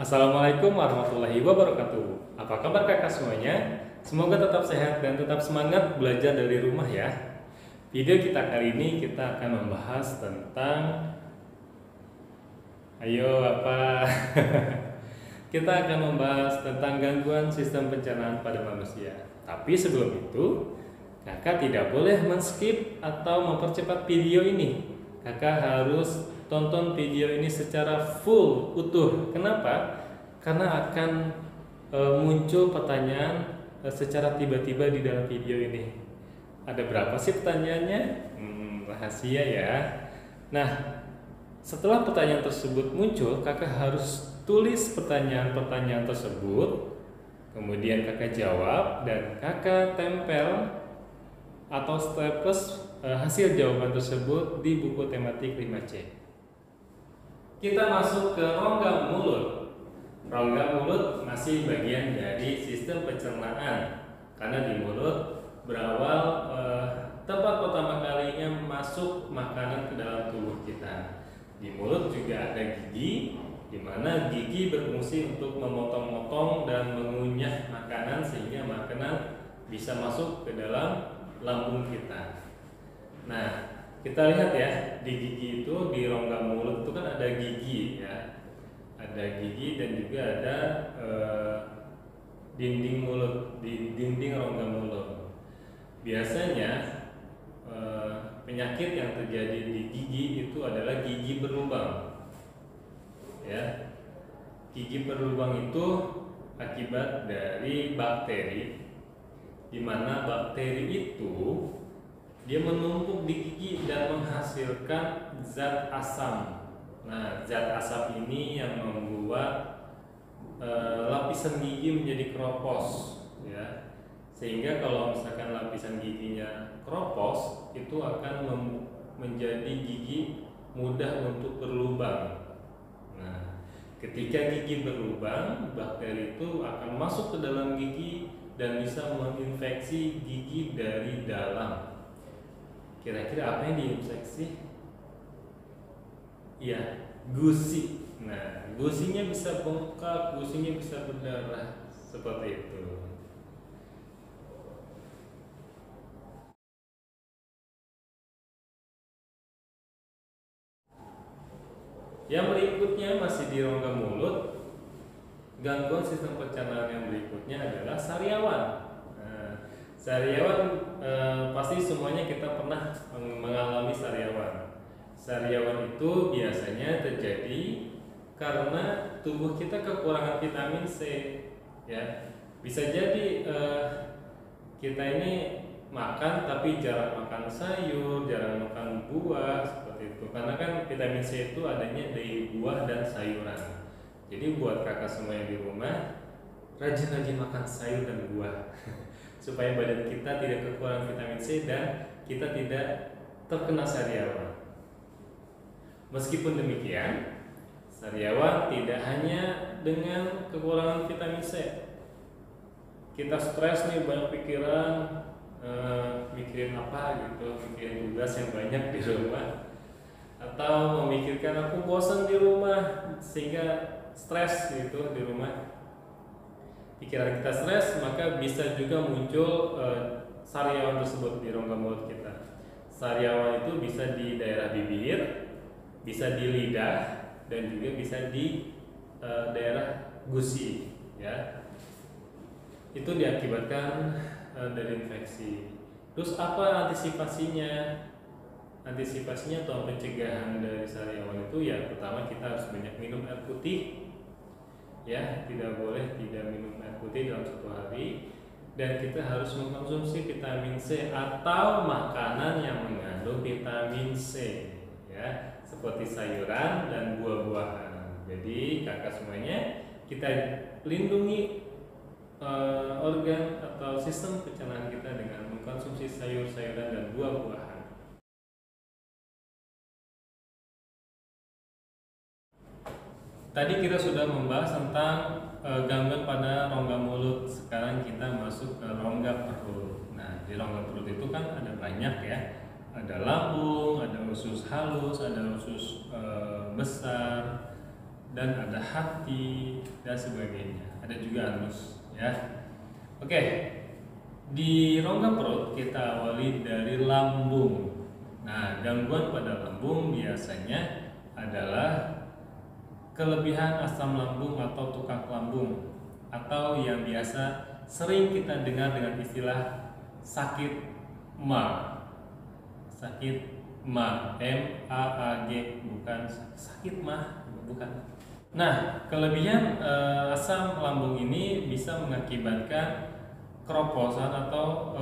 Assalamualaikum warahmatullahi wabarakatuh. Apa kabar kakak semuanya? Semoga tetap sehat dan tetap semangat belajar dari rumah ya. Video kita kali ini kita akan membahas tentang kita akan membahas tentang gangguan sistem pencernaan pada manusia. Tapi sebelum itu, kakak tidak boleh men-skip atau mempercepat video ini. Kakak harus tonton video ini secara full, utuh. Kenapa? Karena akan muncul pertanyaan secara tiba-tiba di dalam video ini. Ada berapa sih pertanyaannya? Rahasia ya. Nah, setelah pertanyaan tersebut muncul, kakak harus tulis pertanyaan-pertanyaan tersebut. Kemudian kakak jawab dan kakak tempel atau staples hasil jawaban tersebut di buku tematik 5C. Kita masuk ke rongga mulut. Rongga mulut masih bagian dari sistem pencernaan karena di mulut berawal tempat pertama kalinya masuk makanan ke dalam tubuh kita. Di mulut juga ada gigi, di mana gigi berfungsi untuk memotong-motong dan mengunyah makanan sehingga makanan bisa masuk ke dalam lambung kita. Nah, kita lihat ya, di gigi itu, di rongga mulut itu kan ada gigi ya. Ada gigi dan juga ada dinding mulut, di dinding rongga mulut. Biasanya penyakit yang terjadi di gigi itu adalah gigi berlubang. Ya. Gigi berlubang itu akibat dari bakteri, di mana bakteri itu dia menumpuk di gigi dan menghasilkan zat asam. Nah, zat asam ini yang membuat lapisan gigi menjadi keropos, ya. Sehingga kalau misalkan lapisan giginya keropos, itu akan menjadi gigi mudah untuk berlubang. Nah, ketika gigi berlubang, bakteri itu akan masuk ke dalam gigi dan bisa menginfeksi gigi dari dalam. Kira-kira apa yang diinfeksi? Ya, gusi. Nah, gusinya bisa bengkak, gusinya bisa berdarah, seperti itu. Yang berikutnya masih di rongga mulut. Gangguan sistem pencernaan yang berikutnya adalah sariawan. Sariawan pasti semuanya kita pernah mengalami sariawan. Sariawan itu biasanya terjadi karena tubuh kita kekurangan vitamin C, ya. Bisa jadi kita ini makan tapi jarang makan sayur, jarang makan buah seperti itu. Karena kan vitamin C itu adanya dari buah dan sayuran. Jadi buat kakak semua yang di rumah, rajin-rajin makan sayur dan buah supaya badan kita tidak kekurangan vitamin C dan kita tidak terkena sariawan. Meskipun demikian, sariawan tidak hanya dengan kekurangan vitamin C. Kita stres nih, banyak pikiran, mikirin apa gitu, mikirin tugas yang banyak di rumah, atau memikirkan aku bosan di rumah sehingga stres gitu di rumah. Pikiran kita stres, maka bisa juga muncul sariawan tersebut di rongga mulut kita. Sariawan itu bisa di daerah bibir, bisa di lidah, dan juga bisa di daerah gusi, ya. Itu diakibatkan dari infeksi. Terus apa antisipasinya? Antisipasinya atau pencegahan dari sariawan itu ya, pertama kita harus banyak minum air putih. Ya, tidak boleh tidak minum air putih dalam satu hari, dan kita harus mengkonsumsi vitamin C atau makanan yang mengandung vitamin C, ya, seperti sayuran dan buah-buahan. Jadi kakak semuanya, kita lindungi organ atau sistem pencernaan kita dengan mengkonsumsi sayur-sayuran dan buah-buahan. Tadi kita sudah membahas tentang gangguan pada rongga mulut. Sekarang kita masuk ke rongga perut. Nah, di rongga perut itu kan ada banyak ya. Ada lambung, ada usus halus, ada usus besar, dan ada hati dan sebagainya. Ada juga anus ya. Oke. Di rongga perut kita awali dari lambung. Nah, gangguan pada lambung biasanya adalah kelebihan asam lambung atau tukak lambung, atau yang biasa sering kita dengar dengan istilah sakit ma. Sakit ma, M-A-A-G, bukan sakit mah, bukan. Nah, kelebihan asam lambung ini bisa mengakibatkan keroposan atau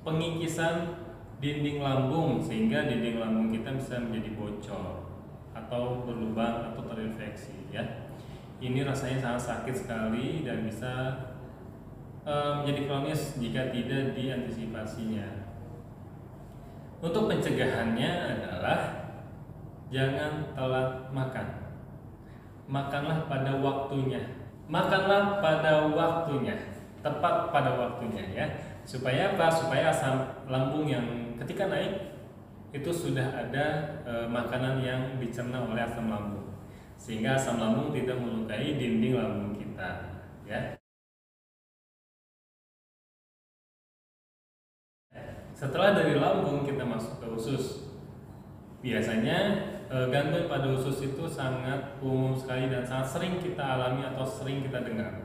pengikisan dinding lambung, sehingga dinding lambung kita bisa menjadi bocor atau berlubang atau terinfeksi ya. Ini rasanya sangat sakit sekali dan bisa menjadi kronis jika tidak diantisipasinya. Untuk pencegahannya adalah jangan telat makan. Makanlah pada waktunya. Makanlah pada waktunya, tepat pada waktunya ya. Supaya apa? Supaya asam lambung yang ketika naik itu sudah ada makanan yang dicerna oleh asam lambung, sehingga asam lambung tidak melukai dinding lambung kita ya. Setelah dari lambung kita masuk ke usus. Biasanya gangguan pada usus itu sangat umum sekali dan sangat sering kita alami atau sering kita dengar.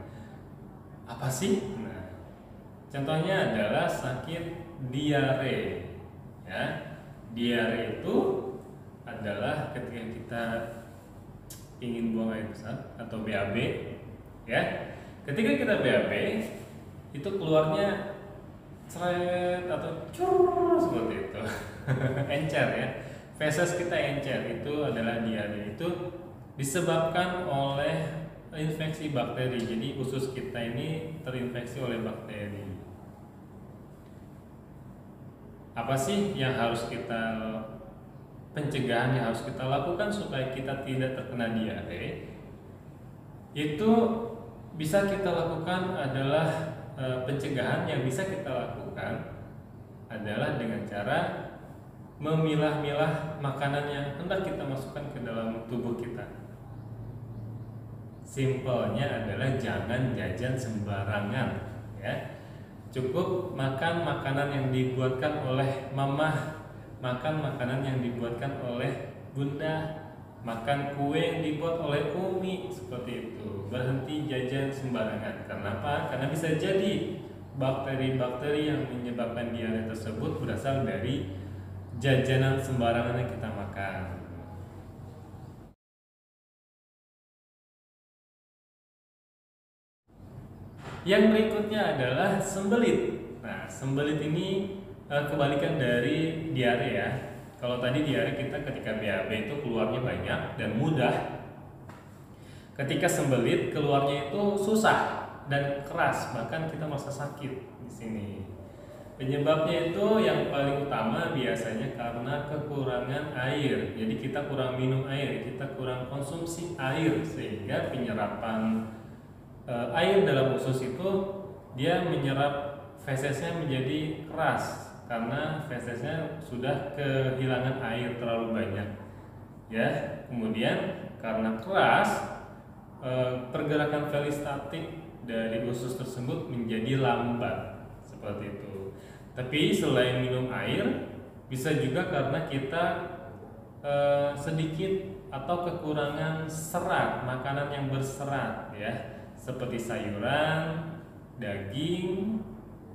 Apa sih? Nah, contohnya adalah sakit diare ya. Diare itu adalah ketika kita ingin buang air besar atau BAB ya. Ketika kita BAB itu keluarnya seret atau cur seperti itu. Encer ya. Feses kita encer, itu adalah diare. Itu disebabkan oleh infeksi bakteri. Jadi usus kita ini terinfeksi oleh bakteri. Apa sih yang harus kita pencegahan yang harus kita lakukan supaya kita tidak terkena diare? Itu bisa kita lakukan adalah pencegahan yang bisa kita lakukan adalah dengan cara memilah-milah makanan yang hendak kita masukkan ke dalam tubuh kita. Simpelnya adalah jangan jajan sembarangan ya. Cukup makan makanan yang dibuatkan oleh mamah, makan makanan yang dibuatkan oleh bunda, makan kue yang dibuat oleh umi, seperti itu. Berhenti jajan sembarangan. Kenapa? Karena bisa jadi bakteri-bakteri yang menyebabkan diare tersebut berasal dari jajanan sembarangan yang kita makan. Yang berikutnya adalah sembelit. Nah, sembelit ini kebalikan dari diare ya. Kalau tadi diare kita ketika BAB itu keluarnya banyak dan mudah. Ketika sembelit keluarnya itu susah dan keras, bahkan kita merasa sakit di sini. Penyebabnya itu yang paling utama biasanya karena kekurangan air. Jadi kita kurang minum air, kita kurang konsumsi air, sehingga penyerapan air dalam usus itu dia menyerap fesesnya menjadi keras karena fesesnya sudah kehilangan air terlalu banyak ya. Kemudian karena keras, pergerakan velistatik dari usus tersebut menjadi lambat seperti itu. Tapi selain minum air, bisa juga karena kita sedikit atau kekurangan serat, makanan yang berserat ya, seperti sayuran, daging,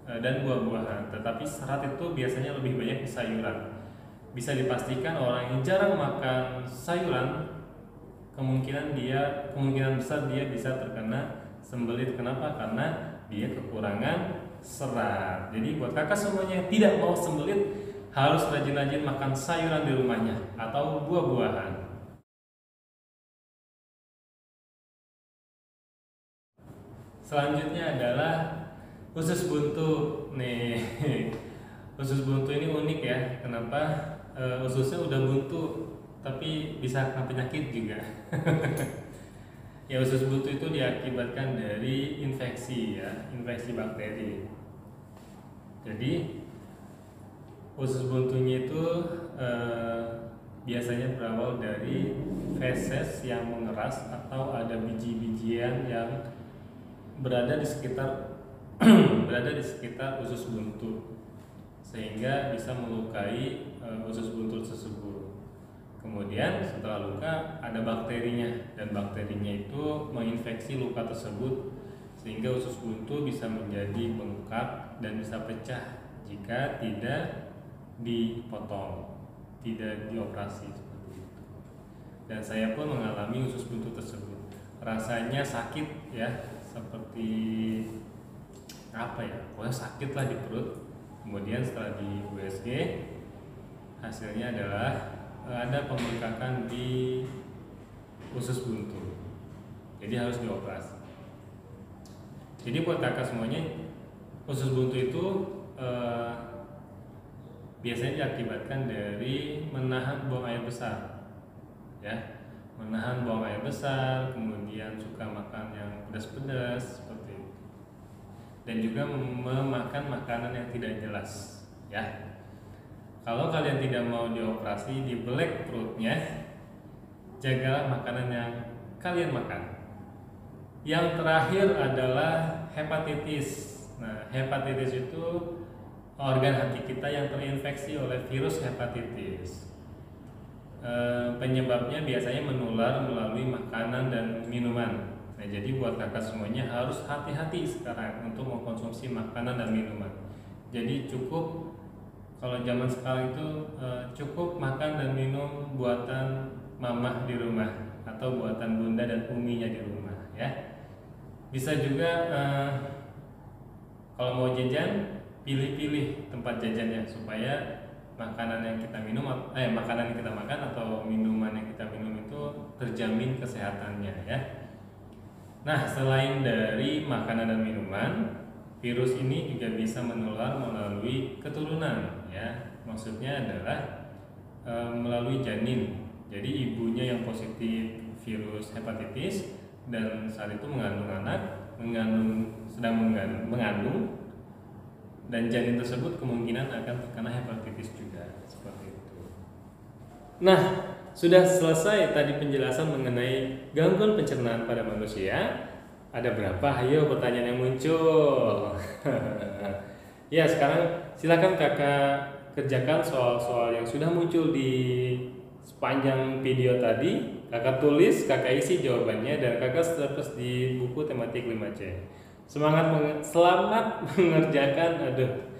dan buah-buahan. Tetapi serat itu biasanya lebih banyak di sayuran. Bisa dipastikan orang yang jarang makan sayuran, kemungkinan besar dia bisa terkena sembelit. Kenapa? Karena dia kekurangan serat. Jadi buat kakak semuanya yang tidak mau sembelit, harus rajin-rajin makan sayuran di rumahnya atau buah-buahan. Selanjutnya adalah usus buntu nih. Usus buntu ini unik ya. Kenapa ususnya udah buntu tapi bisa kena penyakit juga. Ya, usus buntu itu diakibatkan dari infeksi ya, infeksi bakteri. Jadi usus buntunya itu biasanya berawal dari feses yang mengeras atau ada biji-bijian yang berada di sekitar berada di sekitar usus buntu, sehingga bisa melukai usus buntu tersebut. Kemudian setelah luka ada bakterinya, dan bakterinya itu menginfeksi luka tersebut sehingga usus buntu bisa menjadi bengkak dan bisa pecah jika tidak dipotong, tidak dioperasi seperti itu. Dan saya pun mengalami usus buntu tersebut. Rasanya sakit ya, seperti apa ya? Pokoknya sakit lah di perut. Kemudian setelah di USG, hasilnya adalah ada pembengkakan di usus buntu. Jadi harus dioperasi. Jadi buat kakak semuanya, usus buntu itu biasanya diakibatkan dari menahan buang air besar, ya, menahan buang air besar, kemudian suka makan yang pedas-pedas seperti itu, dan juga memakan makanan yang tidak jelas, ya. Kalau kalian tidak mau dioperasi, dibelek perutnya, jagalah makanan yang kalian makan. Yang terakhir adalah hepatitis. Nah, hepatitis itu organ hati kita yang terinfeksi oleh virus hepatitis. Penyebabnya biasanya menular melalui makanan dan minuman. Nah, jadi buat kakak semuanya harus hati-hati sekarang untuk mengkonsumsi makanan dan minuman. Jadi cukup, kalau zaman sekarang itu cukup makan dan minum buatan mamah di rumah atau buatan bunda dan uminya di rumah, ya. Bisa juga kalau mau jajan, pilih-pilih tempat jajannya supaya makanan yang kita minum, makanan yang kita makan atau minuman yang kita minum itu terjamin kesehatannya, ya. Nah, selain dari makanan dan minuman, virus ini juga bisa menular melalui keturunan, ya. Maksudnya adalah melalui janin. Jadi ibunya yang positif virus hepatitis dan saat itu mengandung anak, sedang mengandung, dan janin tersebut kemungkinan akan terkena hepatitis juga, seperti itu. Nah, sudah selesai tadi penjelasan mengenai gangguan pencernaan pada manusia. Ada berapa? Ayo pertanyaan yang muncul. Ya, sekarang silakan kakak kerjakan soal-soal yang sudah muncul di sepanjang video tadi. Kakak tulis, kakak isi jawabannya, dan kakak terus di buku tematik 5C. Selamat mengerjakan. Aduh,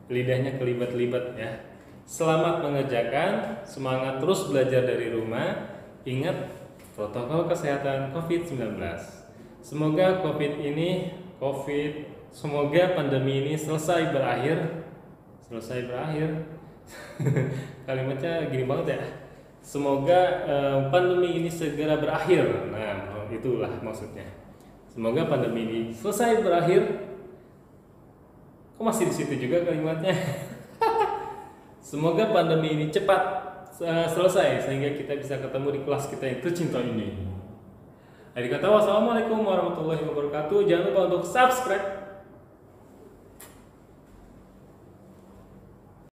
lidahnya kelibat-libat ya. Selamat mengerjakan, semangat terus belajar dari rumah. Ingat protokol kesehatan COVID-19. Semoga semoga pandemi ini selesai berakhir. Kalimatnya gini banget ya. Semoga pandemi ini segera berakhir. Nah, itulah maksudnya. Semoga pandemi ini selesai berakhir. Kok masih di situ juga kalimatnya? Semoga pandemi ini cepat selesai sehingga kita bisa ketemu di kelas kita yang tercinta ini. Akhir kata, wassalamualaikum warahmatullahi wabarakatuh. Jangan lupa untuk subscribe